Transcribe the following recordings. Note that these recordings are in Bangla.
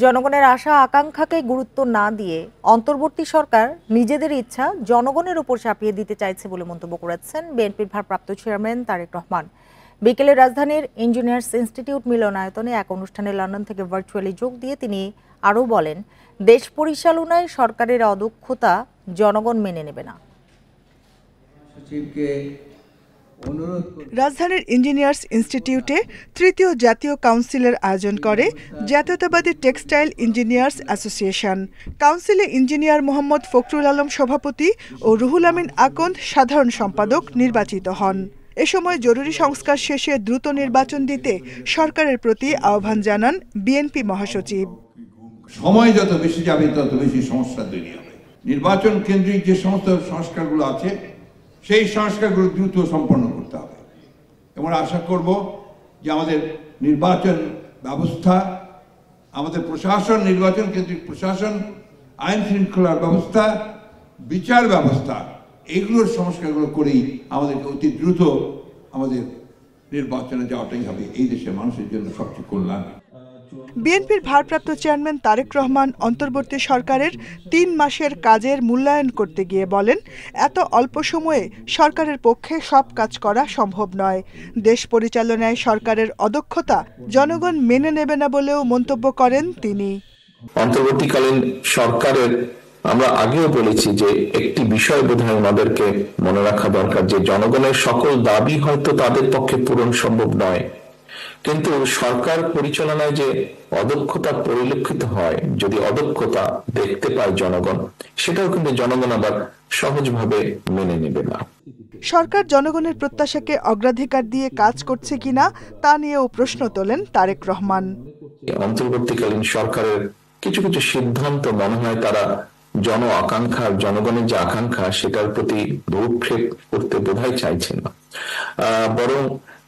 জনগণের আশা আকাঙ্ক্ষাকে গুরুত্ব না দিয়ে অন্তর্বর্তী সরকার নিজেদের ইচ্ছা জনগণের উপর চাপিয়ে দিতে চাইছে বলে মন্তব্য করেছেন বিএনপির ভারপ্রাপ্ত চেয়ারম্যান তারেক রহমান। বিকেলে রাজধানীর ইঞ্জিনিয়ার্স ইনস্টিটিউট মিলনায়তনে এক অনুষ্ঠানে লন্ডন থেকে ভার্চুয়ালি যোগ দিয়ে তিনি আরও বলেন, দেশ পরিচালনায় সরকারের অদক্ষতা জনগণ মেনে নেবে না। রাজধানীর ইঞ্জিনিয়ার্স ইনস্টিটিউটে তৃতীয় জাতীয় কাউন্সিলের আয়োজন করে জাতীয়তাবাদী টেক্সটাইল ইঞ্জিনিয়ার্স অ্যাসোসিয়েশন। কাউন্সিলে ইঞ্জিনিয়ার মোহাম্মদ ফখরুল আলম সভাপতি ও রুহুল আমিন আকন্দ সাধারণ সম্পাদক নির্বাচিত হন। এ সময় জরুরি সংস্কার শেষে দ্রুত নির্বাচন দিতে সরকারের প্রতি আহ্বান জানান বিএনপি মহাসচিব। সময় যত বেশি যাবে তত বেশি সমস্যা তৈরি হবে। নির্বাচন কেন্দ্রিক যে সমস্ত সংস্কারগুলো আছে সেই সংস্কারগুলো দ্রুত সম্পন্ন করতে হবে এবং আশা করব যে আমাদের নির্বাচন ব্যবস্থা, আমাদের প্রশাসন, নির্বাচন কেন্দ্রিক প্রশাসন, আইন শৃঙ্খলার ব্যবস্থা, বিচার ব্যবস্থা, এইগুলোর সংস্কারগুলো করেই আমাদেরকে অতি দ্রুত আমাদের নির্বাচনে যাওয়াটাই হবে এই দেশের মানুষের জন্য সবচেয়ে কল্যাণ। বিএনপির ভারপ্রাপ্ত চেয়ারম্যান তারেক রহমান অন্তর্বর্তী সরকারের ৩ মাসের কাজের মূল্যায়ন করতে গিয়ে বলেন, এত অল্প সময়ে সরকারের পক্ষে সব কাজ করা সম্ভব নয়। দেশ পরিচালনায় সরকারের অদক্ষতা জনগণ মেনে নেবে না বলেও মন্তব্য করেন তিনি। অন্তর্বর্তীকালীন সরকারের আমরা আগেও বলেছি যে একটি বিষয় বোধহয় আমাদেরকে মনে রাখা দরকার, যে জনগণের সকল দাবি হয়তো তাদের পক্ষে পূরণ সম্ভব নয়, কিন্তু সরকার পরিচালনায় যে অদক্ষতা পরিলক্ষিত হয়, যদি অদক্ষতা দেখতে পায় জনগণ, সেটাও কিন্তু জনগণ আবার সহজভাবে মেনে নেবে না। সরকার জনগণের প্রত্যাশাকে অগ্রাধিকার দিয়ে কাজ করছে কিনা তা নিয়েও প্রশ্ন তোলেন তারেক রহমান। অন্তর্বর্তীকালীন সরকারের কিছু কিছু সিদ্ধান্ত মনে হয় তারা জন আকাঙ্ক্ষা, জনগণের যে আকাঙ্ক্ষা সেটার প্রতি ভ্রূক্ষেপ করতে বোধহয় চাইছে না, বরং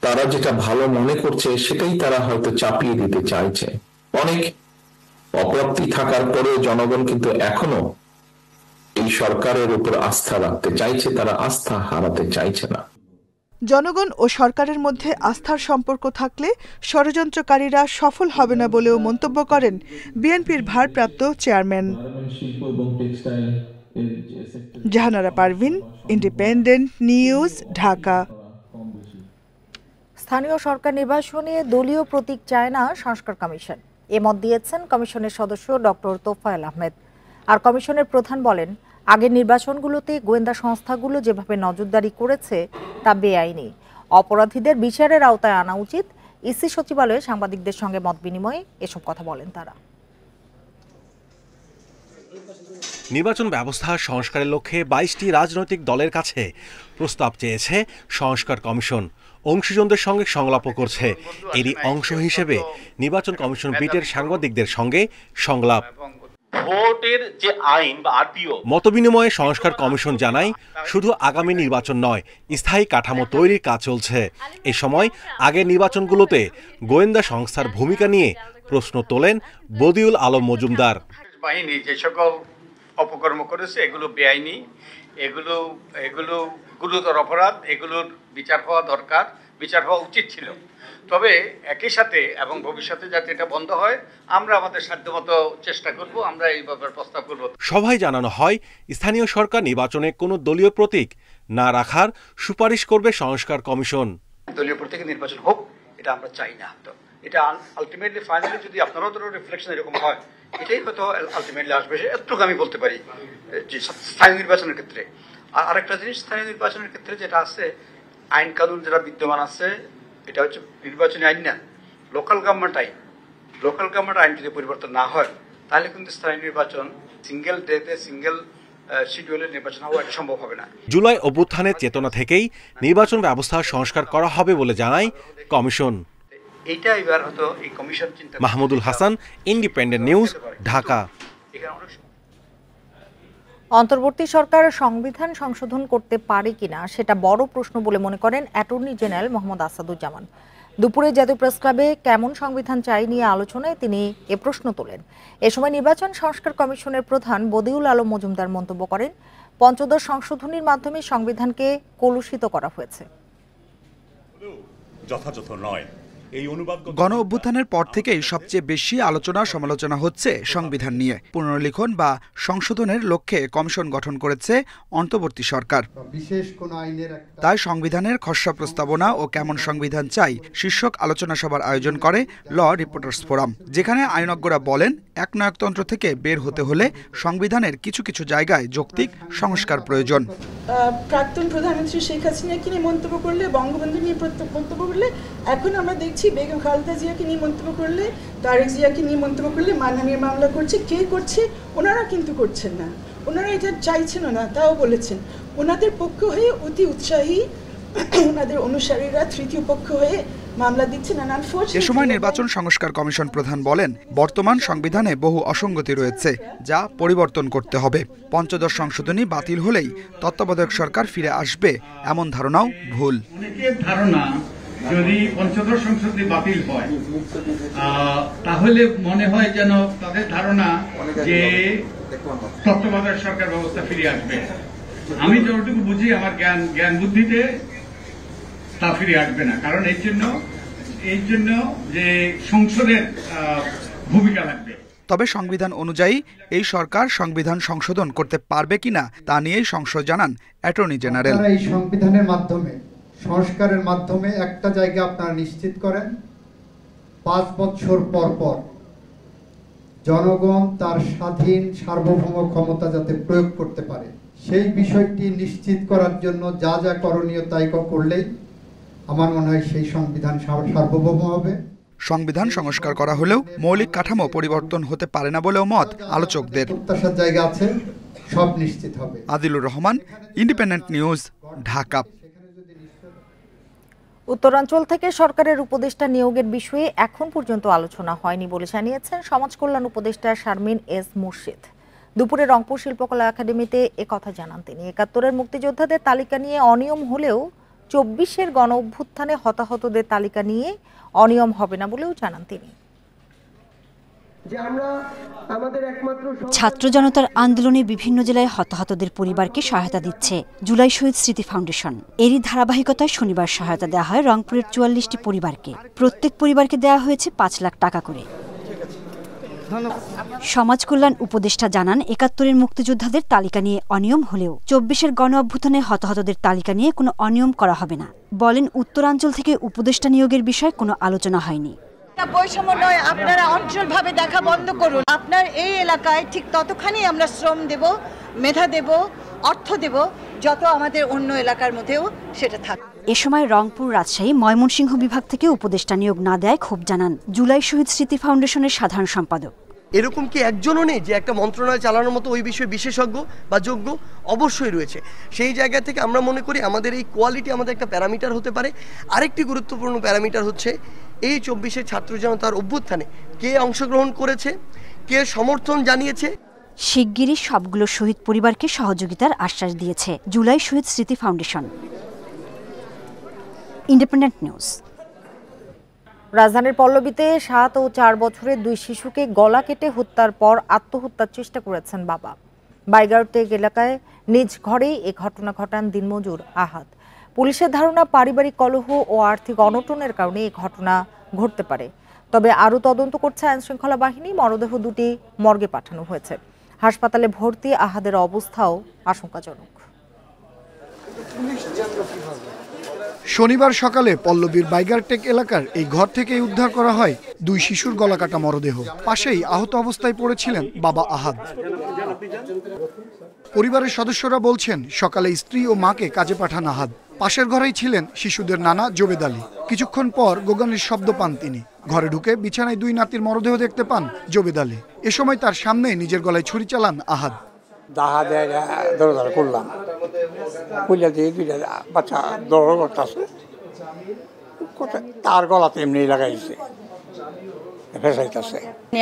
তারা যেটা ভালো মনে করছে সেটাই তারা হয়তো চাপিয়ে দিতে চাইছে। অনেক অপ্রাপ্তি থাকার পরেও জনগণ কিন্তু এখনো এই সরকারের উপর আস্থা রাখতে চাইছে, তারা আস্থা হারাতে চাইছে না। জনগণ ও সরকারের মধ্যে আস্থার সম্পর্ক থাকলে ষড়যন্ত্রকারীরা সফল হবে না বলেও মন্তব্য করেন বিএনপির ভারপ্রাপ্ত chairman. Jahanara Parvin, independent news, Dhaka. স্থানীয় সরকার নির্বাচনে দলীয় প্রতীক চায় না সংস্কার কমিশন, এ মত দিয়েছেন কমিশনের সদস্য ডক্টর তোফায়েল আহমেদ। আর কমিশনের প্রধান বলেন, আগের নির্বাচনগুলোতে গোয়েন্দা সংস্থাগুলো যেভাবে নজরদারি করেছে তা বেআইনি, অপরাধীদের বিচারের আওতায় আনা উচিত। ইসি সচিবালয়ে সাংবাদিকদের সঙ্গে মত বিনিময়ে এসব কথা বলেন তারা। নির্বাচন ব্যবস্থা সংস্কারের লক্ষ্যে ২২টি রাজনৈতিক দলের কাছে প্রস্তাব চেয়েছে সংস্কার কমিশন। অংশীজনদের সঙ্গে সংলাপও করছে। এরই অংশ হিসেবে নির্বাচন কমিশন বিটের সাংবাদিকদের সঙ্গে সংলাপ। ভোটের যে আইন বা আরপিও মতবিনিময়ে সংস্কার কমিশন জানায়, শুধু আগামী নির্বাচন নয়, স্থায়ী কাঠামো তৈরির কাজ চলছে। এ সময় আগের নির্বাচনগুলোতে গোয়েন্দা সংস্থার ভূমিকা নিয়ে প্রশ্ন তোলেন বদিউল আলম মজুমদার। বাহিনী যে সকল অপকর্ম করেছে এগুলো বেআইনি, এগুলো গুরুতর অপরাধ, এগুলোর বিচার হওয়া দরকার, বিচার হওয়া উচিত ছিল। তবে একই সাথে এবং ভবিষ্যতে যাতে এটা বন্ধ হয়, আমরা আমাদের সাধ্যমতো চেষ্টা করব, আমরা এই ব্যাপারে প্রস্তাব করব। সভায় জানানো হয়, স্থানীয় সরকার নির্বাচনে কোনো দলীয় প্রতীক না রাখার সুপারিশ করবে সংস্কার কমিশন। দলীয় প্রতীকের নির্বাচন হোক, এটা আমরা চাই না। তো এটা আলটিমেটলি ফাইনালি যদি আপনারও রিফ্লেকশন এরকম হয়, এটাই হয়তো আলটিমেটলি আসবে। এতটুকু আমি বলতে পারি যে স্থানীয় নির্বাচনের ক্ষেত্রে। আর আরেকটা জিনিস, স্থানীয় নির্বাচনের ক্ষেত্রে যেটা আছে, আইন কানুন যেটা বিদ্যমান আছে, এটা হচ্ছে নির্বাচনী আইন না, লোকাল গভর্নমেন্ট আইন। লোকাল গভর্নমেন্ট আইন যদি পরিবর্তন না হয়, তাহলে কিন্তু স্থানীয় নির্বাচন সিঙ্গেল ডেতে সিঙ্গেল শিডিউলের নির্বাচন হওয়া এটা সম্ভব হবে না। জুলাই অভ্যুত্থানের চেতনা থেকেই নির্বাচন ব্যবস্থা সংস্কার করা হবে বলে জানায় কমিশন। এইটা এবার হয়তো এই কমিশন চিন্তা। Mahmudul Hasan, independent news, Dhaka. অন্তর্বর্তী সরকার সংবিধান সংশোধন করতে পারে কিনা সেটা বড় প্রশ্ন বলে মনে করেন অ্যাটর্নি জেনারেল মোহাম্মদ আসাদুজ্জামান। দুপুরে জাতীয় প্রেস ক্লাবে কেমন সংবিধান চাই নিয়ে আলোচনায় তিনি এ প্রশ্ন তোলেন। এ সময় নির্বাচন সংস্কার কমিশনের প্রধান বদিউল আলম মজুমদার মন্তব্য করেন, পঞ্চদশ সংশোধনীর মাধ্যমে সংবিধানকে কলুষিত করা হয়েছে। যথাযথ নয়, গণ অভ্যুত্থানের পর থেকেই সবচেয়ে বেশি আলোচনা সমালোচনা হচ্ছে সংবিধান নিয়ে। পুনর্লিখন বা সংশোধনের লক্ষ্যে কমিশন গঠন করেছে অন্তর্বর্তী সরকার। তাই সংবিধানের খসড়া প্রস্তাবনা ও কেমন সংবিধান চাই শীর্ষক আলোচনা সভার আয়োজন করে ল রিপোর্টার্স ফোরাম, যেখানে আইনজ্ঞরা বলেন একনায়কতন্ত্র থেকে বের হতে হলে সংবিধানের কিছু কিছু জায়গায় যৌক্তিক সংস্কার প্রয়োজন। প্রাক্তন প্রধানমন্ত্রী শেখ হাসিনাকে নিয়ে মন্তব্য করলে, বঙ্গবন্ধু নিয়ে মন্তব্য করলে, এখন আমরা দেখছি বেগম খালেদা জিয়াকে নিয়ে মন্তব্য করলে, তারেক জিয়াকে নিয়ে মন্তব্য করলে মানহানির মামলা করছে। কে করছে? ওনারা কিন্তু করছেন না, ওনারা এটা চাইছেনও না, তাও বলেছেন। ওনাদের পক্ষ হয়ে অতি উৎসাহী ওনাদের অনুসারীরা তৃতীয় পক্ষ হয়ে মামলা দিচ্ছেন। এ সময় নির্বাচন সংস্কার কমিশন প্রধান বলেন, বর্তমান সংবিধানে বহু অসঙ্গতি রয়েছে যা পরিবর্তন করতে হবে। পঞ্চদশ সংশোধনী বাতিল হলেই তত্ত্বাবধায়ক সরকার ফিরে আসবে এমন ধারণাও ভুল। অনেকের ধারণা যদি পঞ্চদশ সংশোধনী বাতিল হয় তাহলে মনে হয় যেন তাদের ধারণা যে তত্ত্বাবধায়ক সরকার ব্যবস্থা ফিরে আসবে। আমি যতটুকু বুঝি আমার জ্ঞান বুদ্ধিতে তা ফিরে আসবে না, কারণ এই জন্য যে সংসদের ভূমিকা লাগবে। তবে সংবিধান অনুযায়ী এই সরকার সংবিধান সংশোধন করতে পারবে কিনা তা নিয়েই সংশয় জানান অ্যাটর্নি জেনারেল। এই সংবিধানের মাধ্যমে, সংস্কারের মাধ্যমে একটা জায়গা আপনারা নিশ্চিত করেন, 5 বছর পর পর জনগণ তার স্বাধীন সার্বভৌম ক্ষমতা যাতে প্রয়োগ করতে পারে, সেই বিষয়টি নিশ্চিত করার জন্য যা যা করণীয় তাই করলেই আমার মনে হয় সেই সংবিধান সার্বভৌম হবে। সংবিধান সংস্কার করা হলেও মৌলিক কাঠামো পরিবর্তন হতে পারে না বলেও মত আলোচকদের। প্রত্যাশার জায়গা আছে, সব নিশ্চিত হবে। Adilur Rahman, independent news, Dhaka. উত্তরাঞ্চল থেকে সরকারের উপদেষ্টা নিয়োগের বিষয়ে এখন পর্যন্ত আলোচনা হয়নি বলে জানিয়েছেন সমাজ কল্যাণ উপদেষ্টা শারমিন এস মুর্শিদ। দুপুরে রংপুর শিল্পকলা একাডেমিতে একথা জানান তিনি। ৭১-এর মুক্তিযোদ্ধাদের তালিকা নিয়ে অনিয়ম হলেও ২৪-এর গণ অভ্যুত্থানে হতাহতদের তালিকা নিয়ে অনিয়ম হবে না বলেও জানান তিনি। ছাত্র জনতার আন্দোলনে বিভিন্ন জেলায় হতাহতদের পরিবারকে সহায়তা দিচ্ছে জুলাই শহীদ স্মৃতি ফাউন্ডেশন। এরই ধারাবাহিকতায় শনিবার সহায়তা দেওয়া হয় রংপুরের ৪৪টি পরিবারকে। প্রত্যেক পরিবারকে দেওয়া হয়েছে ৫ লাখ টাকা করে। সমাজ কল্যাণ উপদেষ্টা জানান, ৭১-এর মুক্তিযোদ্ধাদের তালিকা নিয়ে অনিয়ম হলেও ২৪-এর গণ অভ্যুত্থানে হতাহতদের তালিকা নিয়ে কোনো অনিয়ম করা হবে না। বলেন, উত্তরাঞ্চল থেকে উপদেষ্টা নিয়োগের বিষয়ে কোনো আলোচনা হয়নি। বৈষম্য নয়, আপনারা অঞ্চলভাবে দেখা বন্ধ করুন। আপনার এই এলাকায় ঠিক ততখানি আমরা শ্রম দেব, মেধা দেব, অর্থ দেব, যত আমাদের অন্য এলাকার মধ্যেও সেটা থাকবে। এ সময় রংপুর, রাজশাহী, ময়মনসিংহ বিভাগ থেকে উপদেষ্টা নিয়োগ না দেয় ক্ষোভ জানান জুলাই শহীদ স্মৃতি ফাউন্ডেশনের সাধারণ সম্পাদক। এরকম কি একজনও নেই যে একটা মন্ত্রণালয় চালানোর মতো ওই বিষয়ে বিশেষজ্ঞ বা যোগ্য? অবশ্যই রয়েছে। সেই জায়গা থেকে আমরা মনে করি আমাদের এই কোয়ালিটি আমাদের একটা প্যারামিটার হতে পারে। আরেকটি গুরুত্বপূর্ণ প্যারামিটার হচ্ছে এই ২৪-এর ছাত্র জনতার অভ্যুত্থানে কে অংশগ্রহণ করেছে, কে সমর্থন জানিয়েছে। শিগগিরই সবগুলো শহীদ পরিবারকে সহযোগিতার আশ্বাস দিয়েছে জুলাই শহীদ স্মৃতি ফাউন্ডেশন। Independent news. রাজধানীর পল্লবীতে ৭ ও ৪ বছরের ২ শিশুকে গলা কেটে হত্যার পর আত্মহত্যার চেষ্টা করেছেন বাবা। বাইগারটেক এলাকায় নিজ ঘরেই এ ঘটনা ঘটান দিনমজুর আহাদ। পুলিশের ধারণা পারিবারিক কলহ ও আর্থিক অনটনের কারণে এই ঘটনা ঘটতে পারে। তবে আরও তদন্ত করছে আইনশৃঙ্খলা বাহিনী। মরদেহ দুটি মর্গে পাঠানো হয়েছে। হাসপাতালে ভর্তি আহাদের অবস্থাও আশঙ্কাজনক। শনিবার সকালে পল্লবীর বাইগারটেক এলাকার এই ঘর থেকেই উদ্ধার করা হয় ২ শিশুর গলাকাটা মরদেহ। পাশেই আহত অবস্থায় পড়েছিলেন বাবা আহাদ। পরিবারের সদস্যরা বলছেন, সকালে স্ত্রী ও মাকে কাজে পাঠান আহাদ। পাশের ঘরেই ছিলেন শিশুদের নানা জোবেদ আলী। কিছুক্ষণ পর গোগানির শব্দ পান তিনি। ঘরে ঢুকে বিছানায় 2 নাতির মরদেহ দেখতে পান জোবেদ আলী। এ সময় তার সামনে নিজের গলায় ছুরি চালান আহাদ। করলাম বাচ্চা দৌড় করতেছে, তার গলাতে এমনি লাগাইছে, ফেসাইতেছে।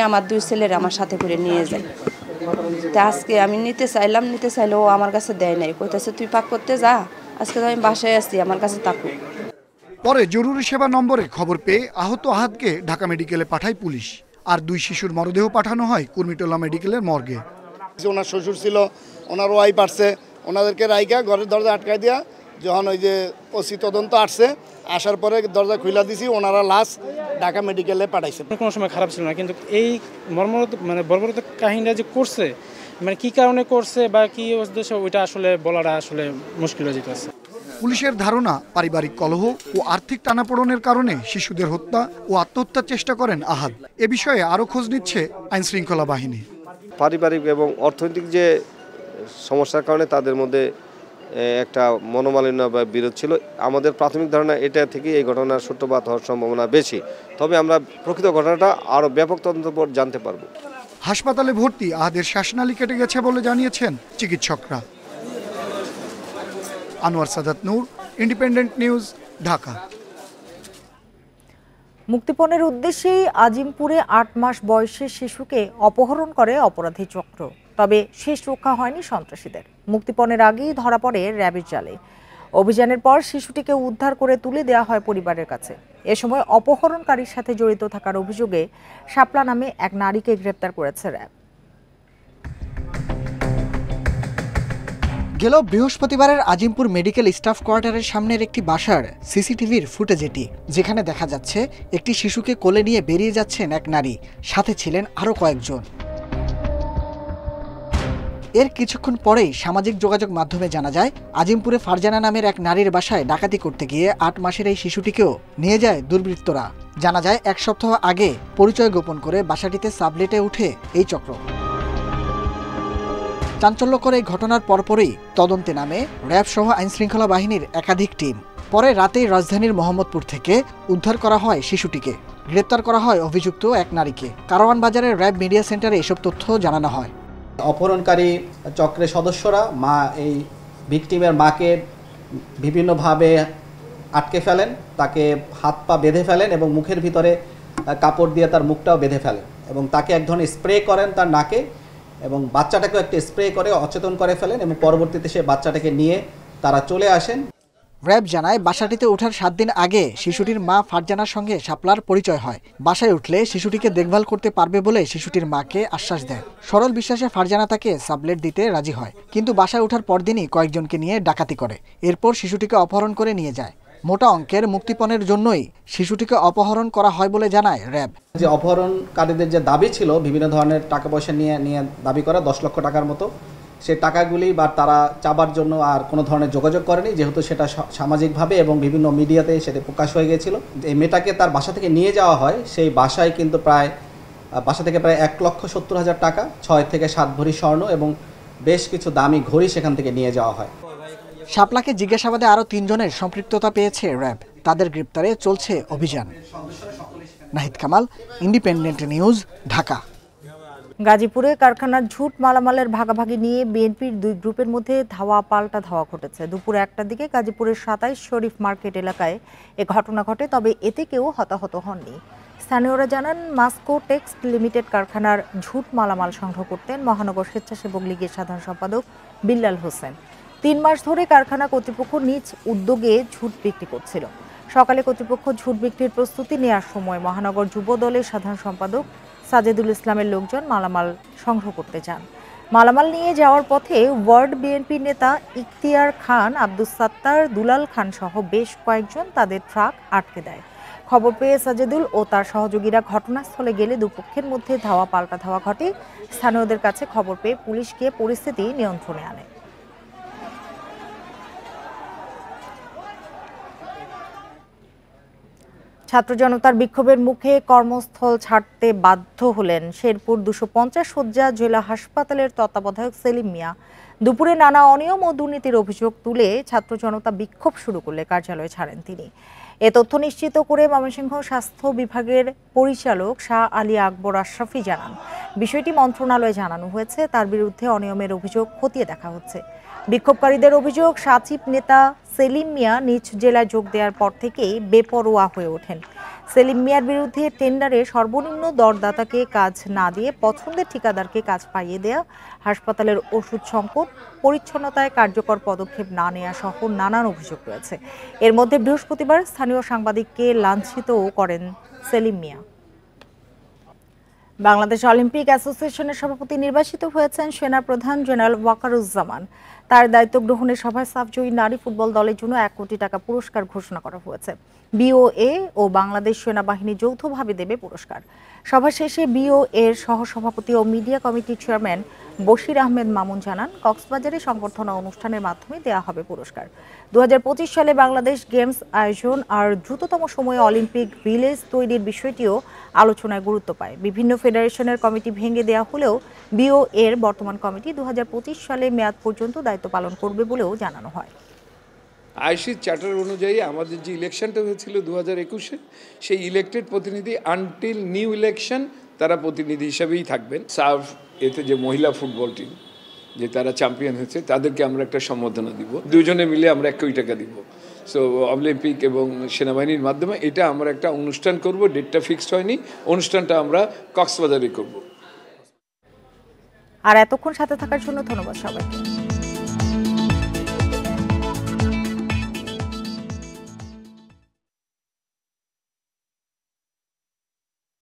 আমার 2 ছেলের আমার সাথে করে নিয়ে যায়। আজকে আমি নিতে চাইলে ও আমার কাছে দেয় নাই, কইতেছে তুই পাক করতে যা, আজকে তো আমি বাসায় আসছি, আমার কাছে থাকো। পরে জরুরি সেবা নম্বরে খবর পেয়ে আহত আহাদকে ঢাকা মেডিকেলে পাঠায় পুলিশ। আর 2 শিশুর মরদেহ পাঠানো হয় কুর্মিটোলা মেডিকেলের মর্গে। ওনার শ্বশুর ছিল, ওনার ওয়াইফ আসছে, ওনাদেরকে রাইকা ঘরের দরজা আটকায় দিয়া যখন ওই যে ওসি তদন্ত আসছে, আসার পরে দরজা খুলে দিছি, ওনারা লাশ ঢাকা মেডিকেলে পাঠাইছে। কোনো সময় খারাপ ছিল না, কিন্তু এই বর্বরতার কাহিনীটা যে করছে, মানে কি কারণে করছে বা কি উদ্দেশ্য, ওইটা আসলে বলাটা আসলে মুশকিল হয়ে যেতেছে। পুলিশের ধারণা পারিবারিক কলহ ও আর্থিক টানাপোড়েনের কারণে শিশুদের হত্যা ও আত্মহত্যার চেষ্টা করেন আহাদ। এ বিষয়ে আরও খোঁজ নিচ্ছে আইনশৃঙ্খলা বাহিনী। পারিবারিক এবং অর্থনৈতিক যে সমস্যার কারণে তাদের মধ্যে একটা মনোমালিন্য বা বিরোধ ছিল। আমাদের প্রাথমিক ধারণা এটা থেকে এই ঘটনার সূত্রপাত হওয়ার সম্ভাবনা বেশি, তবে আমরা প্রকৃত ঘটনাটা আরও ব্যাপক তদন্তের পর জানতে পারব। হাসপাতালে ভর্তি আহাদের শ্বাসনালী কেটে গেছে বলে জানিয়েছেন চিকিৎসকরা। আনোয়ার সাদাত নূর, ইন্ডিপেন্ডেন্ট নিউজ, ঢাকা। মুক্তিপণের উদ্দেশ্যেই আজিমপুরে ৮ মাস বয়সের শিশুকে অপহরণ করে অপরাধী চক্র। তবে শেষ রক্ষা হয়নি সন্ত্রাসীদের। মুক্তিপণের আগেই ধরা পড়ে র্যাবের জালে। অভিযানের পর শিশুটিকে উদ্ধার করে তুলে দেওয়া হয় পরিবারের কাছে। এ সময় অপহরণকারীর সাথে জড়িত থাকার অভিযোগে শাপলা নামে এক নারীকে গ্রেপ্তার করেছে র্যাব। গেল বৃহস্পতিবারের আজিমপুর মেডিকেল স্টাফ কোয়ার্টারের সামনের একটি বাসার সিসিটিভির ফুটেজ এটি, যেখানে দেখা যাচ্ছে একটি শিশুকে কোলে নিয়ে বেরিয়ে যাচ্ছেন এক নারী, সাথে ছিলেন আরও কয়েকজন। এর কিছুক্ষণ পরেই সামাজিক যোগাযোগ মাধ্যমে জানা যায় আজিমপুরে ফারজানা নামের এক নারীর বাসায় ডাকাতি করতে গিয়ে ৮ মাসের এই শিশুটিকেও নিয়ে যায় দুর্বৃত্তরা। জানা যায় ১ সপ্তাহ আগে পরিচয় গোপন করে বাসাটিতে সাবলেটে উঠে এই চক্র। চাঞ্চল্যকর এই ঘটনার পরপরই তদন্তে নামে র্যাব সহ আইনশৃঙ্খলা বাহিনীর একাধিক টিম। পরে রাতেই রাজধানীর মোহাম্মদপুর থেকে উদ্ধার করা হয় শিশুটিকে। গ্রেপ্তার করা হয় অভিযুক্ত এক নারীকে। কারওয়ান বাজারের র্যাব মিডিয়া সেন্টারে এসব তথ্য জানানো হয়। অপহরণকারী চক্রের সদস্যরা এই ভিকটিমের মাকে বিভিন্নভাবে আটকে ফেলেন, তাকে হাত পা বেঁধে ফেলেন এবং মুখের ভিতরে কাপড় দিয়ে তার মুখটাও বেঁধে ফেলেন এবং তাকে এক ধরনের স্প্রে করেন তার নাকে এবং বাচ্চাটাকেও একটা স্প্রে করে অচেতন করে ফেলেন এবং পরবর্তীতে সে বাচ্চাটাকে নিয়ে তারা চলে আসেন। র্যাব জানায় বাসাটিতে ওঠার 7 দিন আগে শিশুটির মা ফারজানার সঙ্গে শাপলার পরিচয় হয়। বাসায় উঠলে শিশুটিকে দেখভাল করতে পারবে বলে শিশুটির মাকে আশ্বাস দেয়। সরল বিশ্বাসে ফারজানা তাকে সাবলেট দিতে রাজি হয়, কিন্তু বাসায় ওঠার পরদিনই কয়েকজনকে নিয়ে ডাকাতি করে। এরপর শিশুটিকে অপহরণ করে নিয়ে যায়। মোটা অঙ্কের মুক্তিপণের জন্যই শিশুটিকে অপহরণ করা হয় বলে জানায় র্যাব। যে অপহরণকারীদের যে দাবি ছিল বিভিন্ন ধরনের টাকা পয়সা নিয়ে দাবি করা 10 লক্ষ টাকার মতো, সেই টাকাগুলি বা তারা চাবার জন্য আর কোনো ধরনের যোগাযোগ করেনি, যেহেতু সেটা সামাজিকভাবে এবং বিভিন্ন মিডিয়াতে সেটা প্রকাশ হয়ে গিয়েছিল। এই মেয়েটাকে তার বাসা থেকে নিয়ে যাওয়া হয়, সেই বাসায় কিন্তু বাসা থেকে প্রায় 1,70,000 টাকা, 6 থেকে 7 ভরি স্বর্ণ এবং বেশ কিছু দামি ঘড়ি সেখান থেকে নিয়ে যাওয়া হয়। শাপলাকে জিজ্ঞাসাবাদে আরও 3 জনের সম্পৃক্ততা পেয়েছে র্যাব। তাদের গ্রেপ্তারে চলছে অভিযান। Nahid Kamal, independent news, Dhaka. গাজীপুরে কারখানার ঝুট মালামালের ভাগাভাগি নিয়ে বিএনপির 2 গ্রুপের মধ্যে ধাওয়া পাল্টা ধাওয়া ঘটেছে। দুপুরে 1টার দিকে গাজীপুরের 27 শরীফ মার্কেট এলাকায় এ ঘটনা ঘটে, তবে এতে কেউ হতাহত হননি। স্থানীয়রা জানান, মাস্কো টেক্সট লিমিটেড কারখানার ঝুট মালামাল সংগ্রহ করতেন মহানগর স্বেচ্ছাসেবক লীগের সাধারণ সম্পাদক বিল্লাল হোসেন। 3 মাস ধরে কারখানা কর্তৃপক্ষ নিজ উদ্যোগে ঝুট বিক্রি করছিল। সকালে কর্তৃপক্ষ ঝুট বিক্রির প্রস্তুতি নেওয়ার সময় মহানগর যুব দলের সাধারণ সম্পাদক সাজেদুল ইসলামের লোকজন মালামাল সংগ্রহ করতে যান। মালামাল নিয়ে যাওয়ার পথে ওয়ার্ড বিএনপি নেতা ইখতিয়ার খান, আব্দুস সাত্তার, দুলাল খান সহ বেশ কয়েকজন তাদের ট্রাক আটকে দেয়। খবর পেয়ে সাজেদুল ও তার সহযোগীরা ঘটনাস্থলে গেলে দুপক্ষের মধ্যে ধাওয়া পাল্টা ধাওয়া ঘটে। স্থানীয়দের কাছে খবর পেয়ে পুলিশ গিয়ে পরিস্থিতি নিয়ন্ত্রণে আনে। ছাত্র জনতার বিক্ষোভের মুখে কর্মস্থল ছাড়তে বাধ্য হলেন শেরপুর 250 শয্যা জেলা হাসপাতালের তত্ত্বাবধায়ক সেলিম মিয়া। দুপুরে নানা অনিয়ম ও দুর্নীতির অভিযোগ তুলে ছাত্র জনতা বিক্ষোভ শুরু করলে কার্যালয় ছাড়েন তিনি। এ তথ্য নিশ্চিত করে ময়মনসিংহ স্বাস্থ্য বিভাগের পরিচালক শাহ আলী আকবর আশরাফি জানান, বিষয়টি মন্ত্রণালয়ে জানানো হয়েছে, তার বিরুদ্ধে অনিয়মের অভিযোগ খতিয়ে দেখা হচ্ছে। বিক্ষোভকারীদের অভিযোগ, সাচিব নেতা সেলিম মিয়া নিজ জেলায় যোগ দেওয়ার পর থেকেই বেপরোয়া হয়ে ওঠেন। সেলিম মিয়ার বিরুদ্ধে টেন্ডারে সর্বনিম্ন দরদাতাকে কাজ না দিয়ে পছন্দের ঠিকাদারকে কাজ পাইয়ে দেয়া, হাসপাতালের ওষুধ সংকট, পরিচ্ছন্নতায় কার্যকর পদক্ষেপ না নেওয়া সহ নানান অভিযোগ রয়েছে। এর মধ্যে বৃহস্পতিবার স্থানীয় সাংবাদিককে লাঞ্ছিতও করেন সেলিম মিয়া। বাংলাদেশ অলিম্পিক অ্যাসোসিয়েশনের সভাপতি নির্বাচিত হয়েছেন সেনাপ্রধান জেনারেল ওয়াকারুজ্জামান। তার দায়িত্ব গ্রহণের সভায় সাফজয়ী নারী ফুটবল দলের জন্য 1 কোটি টাকা পুরস্কার ঘোষণা করা হয়েছে। বিওএ ও বাংলাদেশ সেনাবাহিনী যৌথভাবে দেবে পুরস্কার। সভা শেষে বিওএর সহসভাপতি ও মিডিয়া কমিটির চেয়ারম্যান বশির আহমেদ মামুন জানান, কক্সবাজারে সংবর্ধনা অনুষ্ঠানের মাধ্যমে দেয়া হবে পুরস্কার। 2025 সালে বাংলাদেশ গেমস আয়োজন আর দ্রুততম সময়ে অলিম্পিক ভিলেজ তৈরির বিষয়টিও আলোচনায় গুরুত্ব পায়। বিভিন্ন ফেডারেশনের কমিটি ভেঙে দেয়া হলেও বিওএর বর্তমান কমিটি 2025 সালে মেয়াদ পর্যন্ত দায়িত্ব পালন করবে বলেও জানানো হয়। আইসির চার্টার অনুযায়ী আমাদের যে ইলেকশনটা হয়েছিল 2021-এ, সেই ইলেক্টেড প্রতিনিধি আনটিল নিউ ইলেকশন তারা প্রতিনিধি হিসাবেই থাকবেন। সার্ভ এতে যে মহিলা ফুটবল টিম যে তারা চ্যাম্পিয়ন হয়েছে তাদেরকে আমরা একটা সম্বর্ধনা দিব, দুজনে মিলে আমরা 1 কোটি টাকা দিব। সো অলিম্পিক এবং সেনাবাহিনীর মাধ্যমে এটা আমরা একটা অনুষ্ঠান করব, ডেটটা ফিক্সড হয়নি, অনুষ্ঠানটা আমরা কক্সবাজারে করব। আর এতক্ষণ সাথে থাকার জন্য ধন্যবাদ সবাইকে।